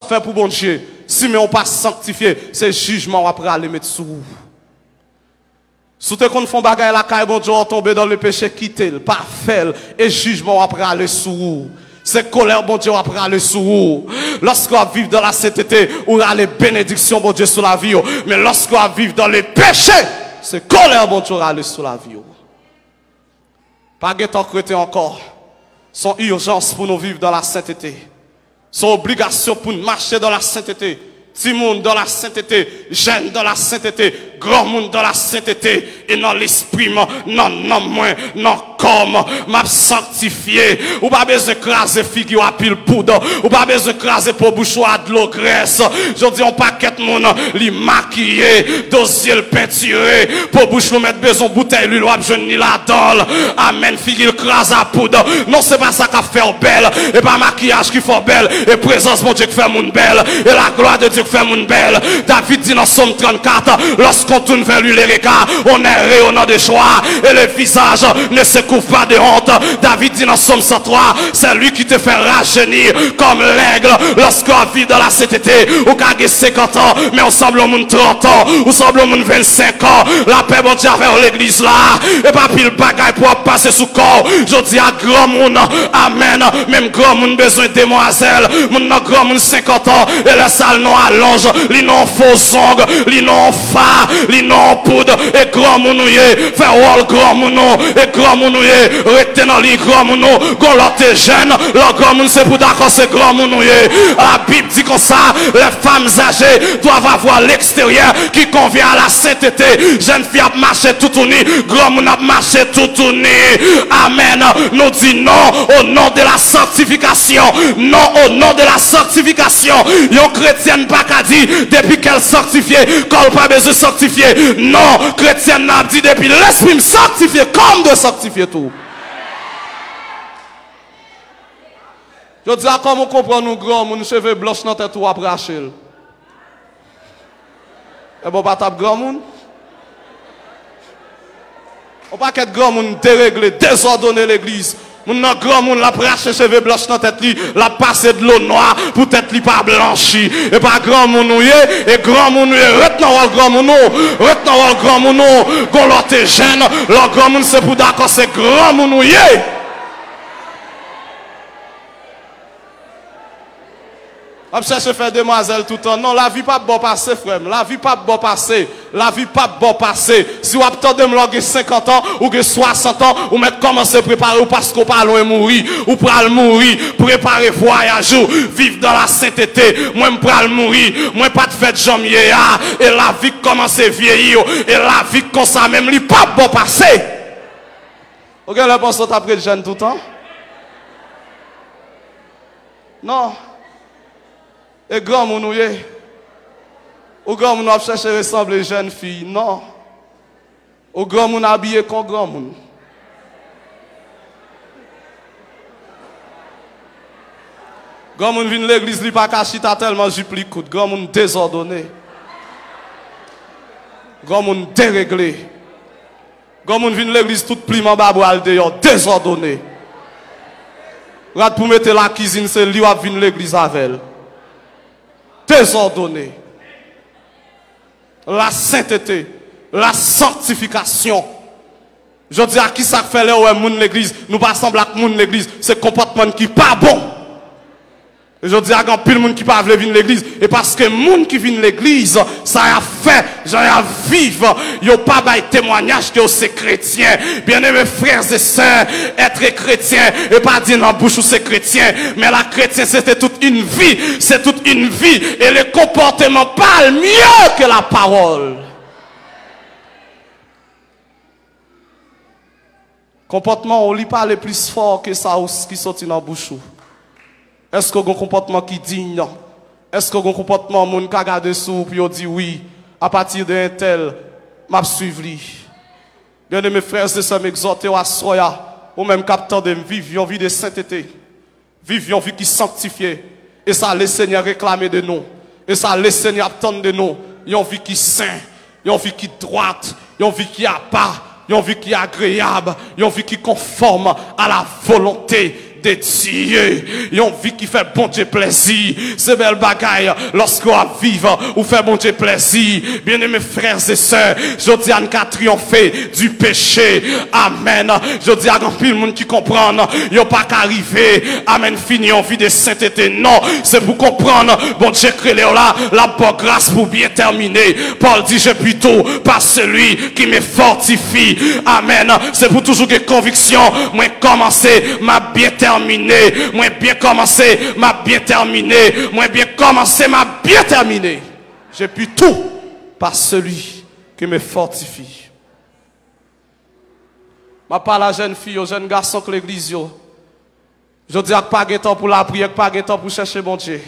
faire pour bon Dieu. Si mais on pas sanctifié, c'est jugement après aller mettre sous vous. Si tu qu'on font bagaille la caille, bon Dieu, on tombe dans le péché, quitter, pas faire, et jugement après aller sous vous. C'est colère, bon Dieu, après aller sous vous. Lorsqu'on vit dans la sainteté, on a les bénédictions, bon Dieu, sur la vie. Mais lorsqu'on vit dans les péchés, c'est colère, bon Dieu, aller sous la vie. Pas de temps chrétien encore. Son urgence pour nous vivre dans la sainteté. Son obligation pour nous marcher dans la sainteté. Petit monde dans la sainteté, jeune dans la sainteté, grand monde dans la sainteté, et dans l'esprit, non, moins, non, comme, m'a sanctifié, ou pas besoin d'écraser figure à pile poudre, ou pas besoin d'écraser pour bouchon à de l'eau graisse, je dis, on paquet de monde, li maquillé, dossier le peinturé, pour bouche nous mettre besoin bouteille, lui, l'ouap, je ni la dole, amen, figure crase à poudre, non, c'est pas ça qui fait belle, et pas maquillage qui fait belle, et présence, mon Dieu, qui fait moun belle, et la gloire de Dieu fait moun belle. David dit dans Somme 34, lorsqu'on tourne vers lui les regards, on est rayonnant de joie et le visage ne se couvre pas de honte. David dit dans Somme 103, c'est lui qui te fait rajeunir comme l'aigle lorsqu'on vit dans la sainteté. Ou qu'à 50 ans, mais on semble au monde 30 ans, ou semble au monde 25 ans. La paix bon Dieu avec l'église là, et pas pile bagaille pour passer sous corps. Je dis à grand monde, amen, même grand monde besoin de demoiselle, mon grand monde 50 ans, et la salle noire allonge, li non faux ongles, li non fa, li non poudre, et grand mounouye, fait wall grand mounou, et grand mounouye, retenant li grand mounou, gon l'autre jeune, le grand moun c'est pour d'accord c'est grand mounouye. La Bible dit comme ça, les femmes âgées doivent avoir l'extérieur qui convient à la sainteté. Jeune fille a marché tout uni, grand moun a marché tout uni. Amen. Nous dit non au nom de la sanctification, non au nom de la sanctification. Yon chrétienne pas qu'à dire depuis qu'elle sanctifiée, qu'elle pas besoin de sanctifier. Non, chrétienne n'a dit depuis l'esprit me sanctifier comme de sanctifier tout. Je dis à comment on comprend nous grands, mon cheveux blancs dans tête ou après Rachel. Et bon, pas tape grand monde. On pas qu'être grand monde déréglé, désordonner l'église. Mon grand monde la prache cheveux blancs dans tête li, la passer de l'eau noire pour tête li pas blanchi. Et pas grand monde et grand monde retenant le grand monde, retenant le grand monde, gon l'autre jeune, le grand monde c'est pour d'accord c'est grand monde. On cherche à faire demoiselle tout le temps. Non, la vie pas bon passer, frère. La vie pas bon passer. La vie pas bon passer. Si vous attendez me 50 ans ou 60 ans, ou mettre commencer à préparer ou parce qu'on parle mourir, ou pour mourir, préparer voyage, vivre dans la sainteté. Moi, je pour mourir. Moi, pas de fête janvier. Et la vie commence à vieillir. Et la vie comme ça même, li pas bon passer. Ok, la pensée après le jeune tout le temps? Non. Et grand moun ouye. Ou grand moun a cherché à ressembler jeune fille. Non. Ou grand moun habillé comme grand moun. Grand moun vient l'église, li pas kachita tellement jupli kout. Grand moun désordonné. Grand moun déréglé. Grand moun vient l'église tout pliement baboual dehors, désordonné. Regarde pour mettre la cuisine, c'est lui qui vient l'église avec elle. Désordonné. La sainteté, la sanctification. Je dis à qui ça fait là où est moun l'église, nous pas semble à moun l'église, c'est comportement qui pas bon. Et je dis à grand pile moun qui pas venir l'église et parce que moun qui vient l'église, ça a fait, j'en ai vivre, yo pas bail témoignage que c'est chrétien. Bien-aimés frères et sœurs, être chrétien et pas dire dans bouche ou c'est chrétien, mais la chrétien c'était toute une vie, c'est toute une vie et le comportement parle mieux que la parole. Comportement on lit pas le plus fort que ça qui sorti dans bouche. Est-ce que vous avez un comportement qui est digne? Est-ce que vous avez un comportement qui regarde dessous et dit oui, à partir d'un tel, m'a suivi? Bien aimés frères et sœurs, m'exhorter à soya, ou même capteur de vivre une vie de sainteté, vivre une vie qui est sanctifiée. Et ça, le Seigneur réclame de nous. Et ça, le Seigneur attend de nous. Une vie qui est sainte, une vie qui est droite, une vie qui a pas, une vie qui est agréable, une vie qui est conforme à la volonté dédiée, une vie qui fait bon Dieu plaisir. C'est belle bagaille lorsqu'on vivre ou fait bon Dieu plaisir. Bien-aimés frères et sœurs, je dis à nous triompher du péché. Amen. Je dis à grand pile monde qui comprend, il pas qu'arriver. Amen. Fini en vie de sainteté. Non, c'est pour comprendre. Bon Dieu crée là, la bonne grâce pour bien terminer. Paul dit, je plutôt par celui qui me fortifie. Amen. C'est pour toujours que conviction. Moi commencer, m'a bien terminé. Moi bien commencé, m'a bien terminé. Moi bien commencé, m'a bien terminé. J'ai pu tout par celui qui me fortifie. Je parle à la jeune fille, aux jeunes garçons que l'église. Je dis pas de temps pour la prière, pas de temps pour chercher mon Dieu.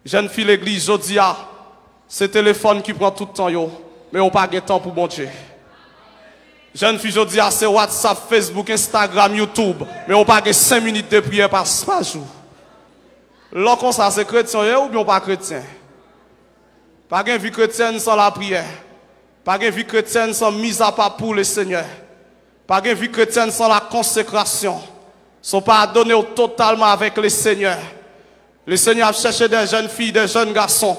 Jeune fille l'église, je dis c'est le téléphone qui prend tout le temps, mais on pas de temps pour mon Dieu. Jeune fille, je dis c'est WhatsApp, Facebook, Instagram, YouTube, mais on pas de 5 minutes de prière par jour. Lorsqu'on ça, c'est chrétien ou bien pas chrétien? Pas de vie chrétienne sans la prière. Pas de vie chrétienne sans mise à part pour le Seigneur. Pas de vie chrétienne sans la consécration. Sont pas donnés totalement avec le Seigneur. Le Seigneur a cherché des jeunes filles, des jeunes garçons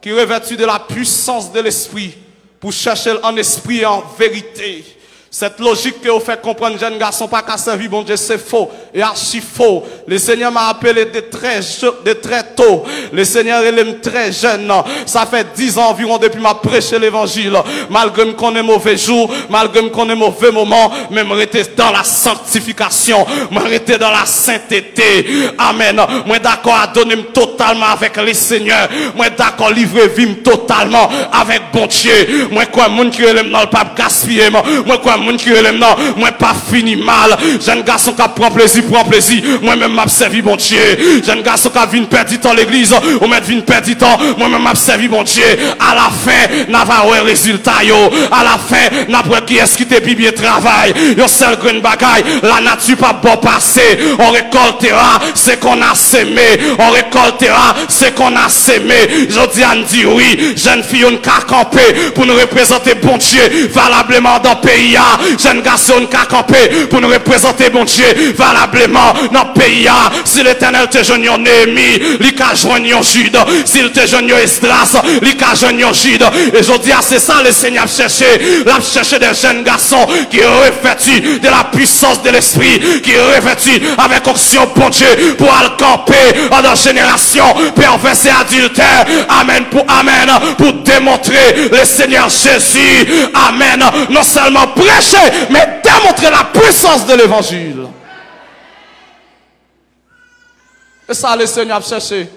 qui revêtus de la puissance de l'esprit pour chercher en esprit et en vérité. Cette logique que vous fait comprendre, jeunes garçons, pas qu'à servir, bon Dieu, c'est faux et archi faux. Le Seigneur m'a appelé de très tôt. Le Seigneur, il est très jeune. Ça fait 10 ans environ depuis m'a prêché l'évangile. Malgré qu'on ait mauvais jours, malgré qu'on ait mauvais moments, même rester dans la sanctification, moi rester dans la sainteté. Amen. Moi d'accord à donner totalement avec le Seigneur. Moi d'accord à livrer vie totalement avec bon Dieu. Moi quoi, monde qui est dans le pape gaspiller. Moi quoi, moun qui relève non, moi pas fini mal. Jeune garçon qui prend plaisir, moi-même m'a servi bon Dieu. Jeune garçon qui vient perdre du temps l'église, ou même vient perdre du temps, moi-même m'a servi bon Dieu. À la fin, n'a pas un résultat yo. À la fin, n'a pas qui est-ce qui te bien travail. Yo seul green bagaille, la nature pas bon passé. On récoltera ce qu'on a sémé. On récoltera ce qu'on a sémé. Je dis à nous dire oui, jeune fille on ka camper pour nous représenter bon Dieu valablement dans le pays. Jeune garçon qui a campé pour nous représenter bon Dieu valablement dans le pays. Si l'Éternel te joigne en Néhémie, il te joigne en Jude. S'il te joigne en Esdras, il te joigne en Jude. Et je dis, c'est ça le Seigneur a cherché. Il a cherché des jeunes garçons qui revêtus de la puissance de l'esprit, qui revêtus avec onction bon Dieu pour aller camper dans la génération perverse et adultère. Amen pour démontrer le Seigneur Jésus. Amen. Non seulement prêcher, mais démontrer la puissance de l'évangile. Et ça, le Seigneur a cherché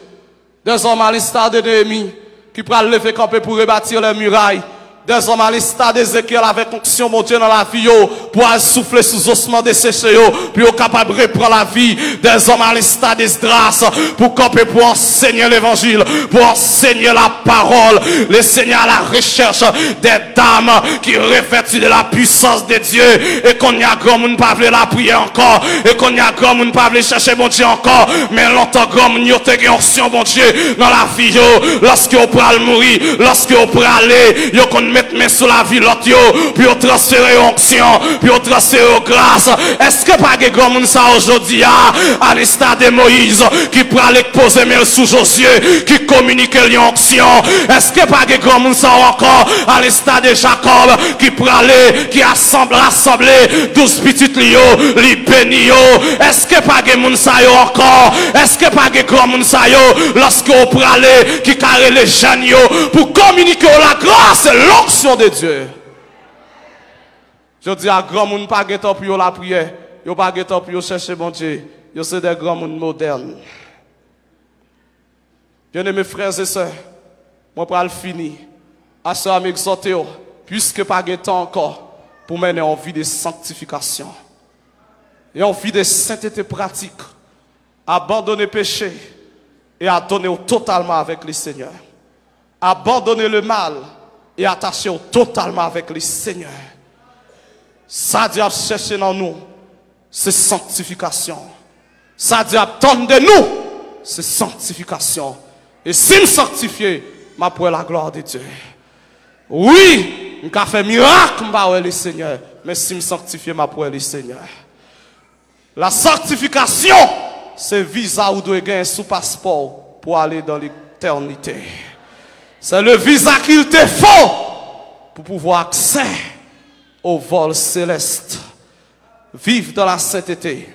des hommes à l'instar de Néhémie qui prennent lever camper pour rebâtir les murailles. Des hommes à l'instar d'Ézéchiel avec onction mon Dieu dans la vie pour souffler sous ossements desséchés puis capable de reprendre la vie. Des hommes à l'instar d'Esdras pour camper pour enseigner l'évangile, pour enseigner la parole. Le Seigneur à la recherche des dames qui revêtent de la puissance de Dieu et qu'on y a grand monde pas veut la prier encore et qu'on y a grand monde pas veut chercher mon Dieu encore, mais longtemps grand monde yo te onction mon Dieu dans la vie lorsque on pourra mourir, lorsque on pourra aller yo qu'on mettre main sur la vie l'autre puis on transférer onction, puis on transférer grâce. Est-ce que pas de grand monde ça aujourd'hui à l'instar de Moïse qui peut aller poser main sous Josué qui communique l'onction? Est-ce que pas de grand monde ça encore à l'instar de Jacob qui peut aller qui rassembler 12 petites lios, li béni yo? Est-ce que pas de monde ça encore? Est-ce que pas de grand monde ça lorsque on peut aller qui carré les jeunes pour communiquer la grâce et l'onction de Dieu? Je dis à grand monde pas de temps pour la prière, yo pas de temps pour chercher bon Dieu. Yo c'est des grands monde modernes. Bien-aimés frères et sœurs, moi pour le finir, à ce m'exhorter puisque pas de temps encore pour mener en vie de sanctification et en vie de sainteté pratique, abandonner péché et à donner totalement avec le Seigneur. Abandonner le mal et attacher totalement avec le Seigneur. Ça Dieu chercher dans nous, c'est sanctification. Ça Dieu attend de nous, c'est sanctification. Et si me sanctifier, ma pour la gloire de Dieu. Oui, je vais faire miracle, le Seigneur. Mais si me sanctifier, ma pour le Seigneur. La sanctification, c'est visa ou doit gagner sous passeport pour aller dans l'éternité. C'est le visa qu'il te faut pour pouvoir accéder au vol céleste. Vivre dans la sainteté,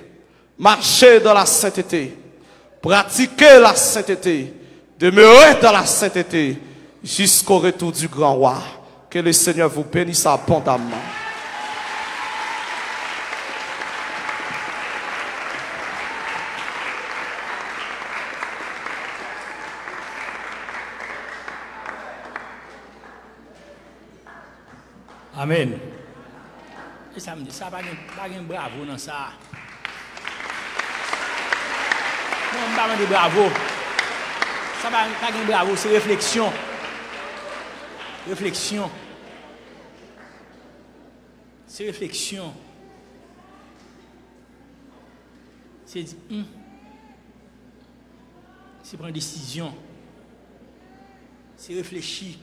marcher dans la sainteté, pratiquer la sainteté, demeurer dans la sainteté jusqu'au retour du grand roi. Que le Seigneur vous bénisse abondamment. Amen. Et ça me dit, ça pas un bravo dans ça. Non, je ne pas de bravo. Ça pas un bravo, c'est réflexion. Réflexion. C'est réflexion. C'est c'est prendre une décision. C'est réfléchir.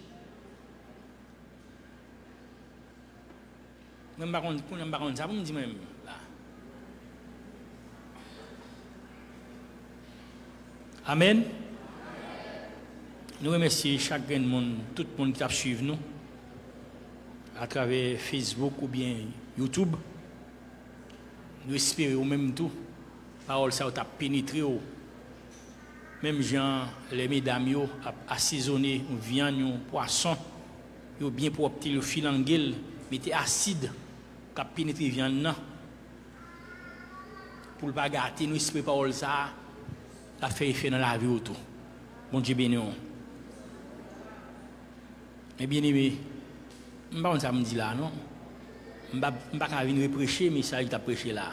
Même pas ça, vous me dites même là. Amen. Nous remercions chaque monde, tout le monde qui a suivi nous à travers Facebook ou bien YouTube. Nous espérons même tout. Parole ça a pénétré. Même gens, les mesdames, ont assaisonné viande, poisson, ont bien propre le fil en gueule, mettez acide. Qui a pénétré viande pour ne pas gâter, nous espérons parole ça, la fait effet dans la vie autour. Bon Dieu béni. Mais bien aimé, je ne sais pas ça me dit là, non? Je ne vais pas venir prêcher, mais ça il t'a prêché là.